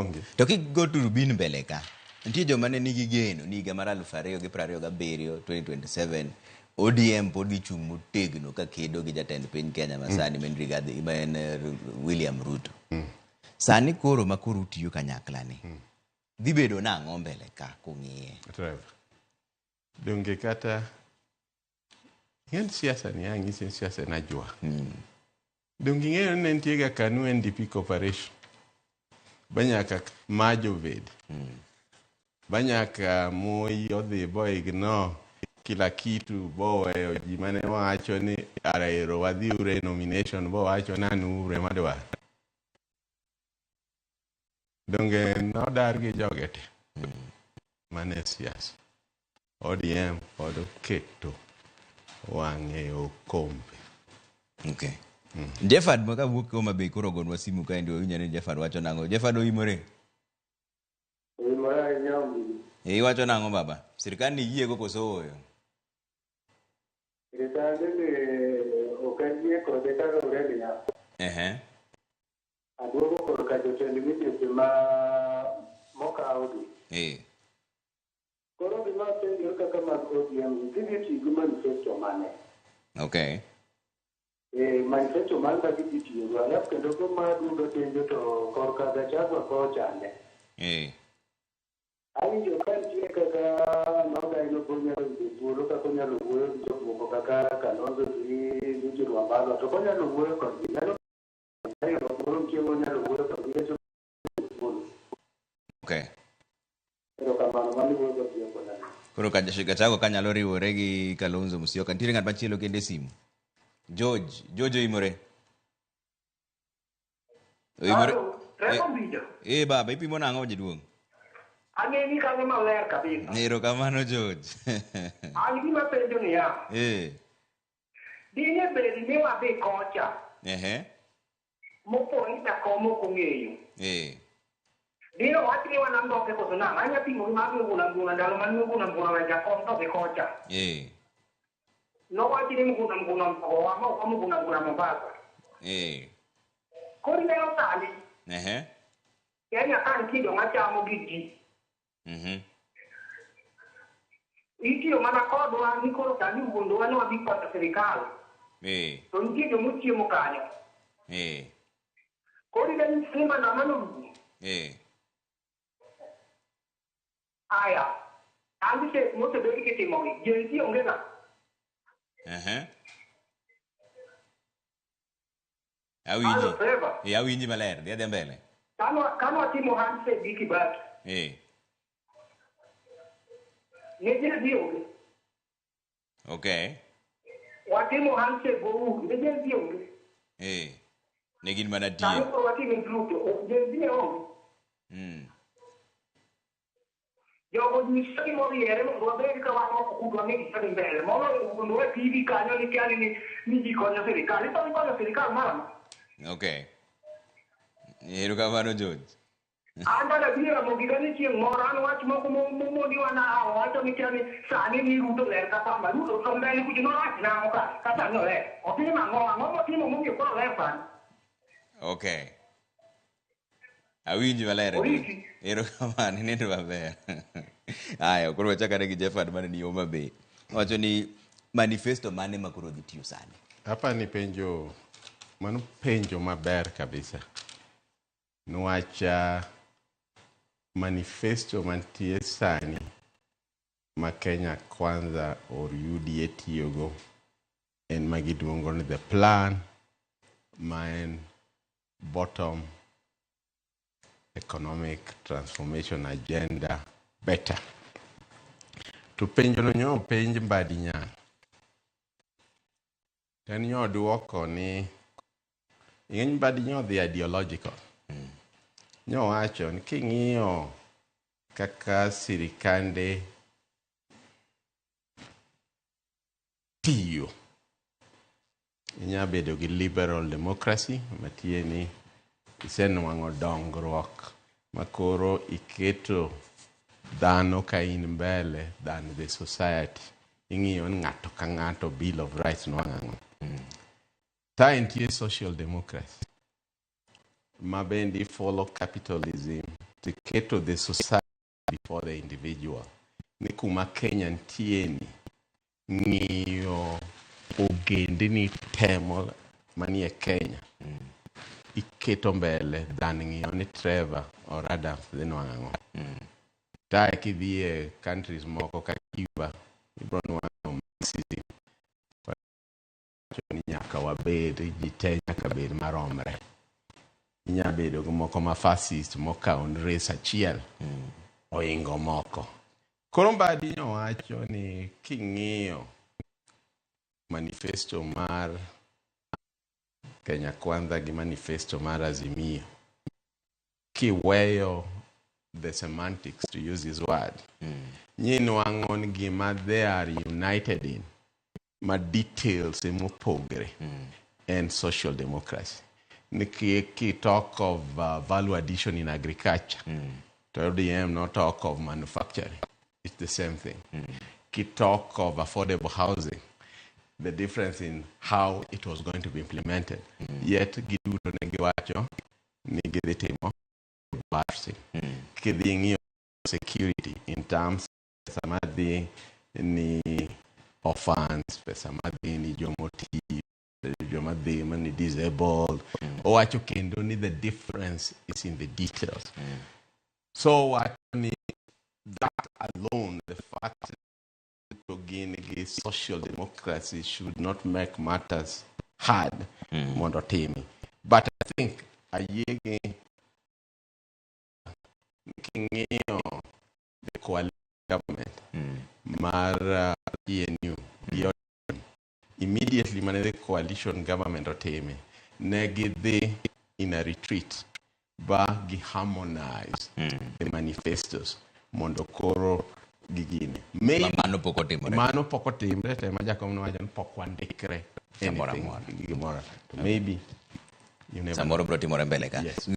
onge. To kigo turubin mbele ka, nitie joma ne nigi geno ni higa mar 2027 2027 ODM pod gichung' motegno ka kedo gi jatend piny Kenya masani men William Ruto. Sani koro ma koro utiyo kanyakla ni. Dhi bedo nang'o mbele ka kung'iye? Donge kata ng'en siasa ni ang'isi siasa najua. Donge ng'eyo ne nitie ga KANU NDP cooperation. Banyaka majo ved. Banyaka Moi odhi bo igno kila kitu bo weyo ji mane wacho ni araero wadhi ure nomination bo wacho nanu ure madwa. Donge nodar gi jogete. Mane siasa. ODM pod keto wang'e okombe. Okay. Jeffard maka wuok koma be koro gonwa simu ka ndio winyane Jeffard wacho nang'o. Jeffard oimore? Oimore nyambi. Wacho nang'o baba? Sirikal ni yie go koso oyo. Sirikal ni okanyie kode ka already ya. Aduogo kod ka jotend migepe ma mokaudi. Koro gima penjo kaka mag ODM gidhi tiyo gi manifesto mane. Okay. Manifesto man ka gidhi tiyo go alafu kendo kuma dundo penjo to korka Gachagua ko chande. Awinjo ka nitie kaka noga ino konyalo wuoyo kaka onyalo wuoyo gi jok moko kaka Kalonzo gi Juru Ambalo to konyalo wuoyo kodgi nyalo Okay. Koro Gachagua kanyalo riwore gi Kalonzo Musyoka. Nitiere ng'at machielo kende simu. George oimore? Oimore? Baba, ipimo nang'o jaduong'? Ang'eni kanyo maler kabisa. Erokamano George. An gima penjo niya. Dine bedi ni wadhi kocha. Moponi ta komo kong'eyo. Dino wach ni wanamdoke koso nang'o. Anya timo gima nguna ndalo man nguna weja kom to dhi kocha. No wach ni nguna mpogowa ma ok nguna Mombasa. Kori ne osali. Kenya kan kido machamo gi ji. Itiyo mana kodwa ni koro kani wuondowa ni wadhi kod sirikal. To nitie jomochiemo kanyo. Kori ne simba na mano. Aya. Andi se mote bedi kitimo gi. Jensi onge na. Awinji maler. Dhi mbele. Kano atimo handshake gi Kibaki. Nije dionge. Okay. Watimo handshake go nije dionge. Negin mana die. Kano koro watimo grupo. Nije onge. Jogo nyisani moriere mondo wabed ka wamoko kudwa ni gisani mbele. Mono mondo wa TV kanyo ni kiani ni jikonyo sirikal. Ito ni konyo sirikal mara. Okay. Erokamano George. Anda da bira mogiga ni chieng' moro an wach moko modi wana wacho ni kiani sani ni Ruto ler kata ma Ruto to mbele kuji no wach nang'o ka kata no ler. Otimo ang'o motimo mong'e koro ler fan. Okay. Awinji maler. Erokamano nindo maber. Aya, koro wachakane gi Jeffard mane ni Homa Bay. Wacho ni manifesto mane makoro dhi tiyo sani. Hapa ni penjo mano penjo maber kabisa. Nwacha manifesto mantie sani ma Kenya Kwanza or UDA tiyogo en magiduongo ni the plan ma en bottom economic transformation agenda better. To penjo no nyo penj mbadi nya. En nyo duoko ni ing'eny mbadi nyo the ideological. Nyo wacho ni king'iyo kaka sirikande tiyo. Inya bedo gi liberal democracy matieni isenwang'o dongruok makoro iketo dhano ka in mbele than the society. Ing'iyo ni ng'ato ka ng'ato Bill of Rights nwang'o. Ta entie social democracy ma bendi follow capitalism to the society before the individual. Ni kuma Kenya ntieni ng'iyo ogendini temo manie Kenya. Iketo mbele than ng'iyo ni Trevor or Adams dhi nwang'o. Tae kidhie countries moko ka Cuba, ibro nwang'o Mexico. Ni nyaka wabed ji te nyaka bed maromre. Inya bedo moko ma fascist mokawo race achiel oingo moko. Koro Mbadi owacho ni king'iyo manifesto mar Kenya Kwanza gi manifesto mar Azimio, kiweyo the semantics, to use his word, nyinwang'o gima they are united in ma details emopogre and social democracy. Niki talk of value addition in agriculture. To ODM not talk of manufacturing. It's the same thing. Ki talk of affordable housing. The difference in how it was going to be implemented. Yet giduto negiwacho nigiditimo basi. Kidhingi security in terms of samadhi ni orphans, samadhi ni jomoti, jomadhi mani disabled. Owacho kendo ni the difference is in the details. So what that alone, the fact that social democracy should not make matters hard, Mondotemi. But I think the coalition government, Mara ENU, immediately the coalition government Otemi, negide in a retreat, but harmonize the manifestos, Mondokoro Gigine. Maybe mano poko timre te maja kono wajan pokwandikre anything. Maybe you never samoro bro timore mbele ka. Yes.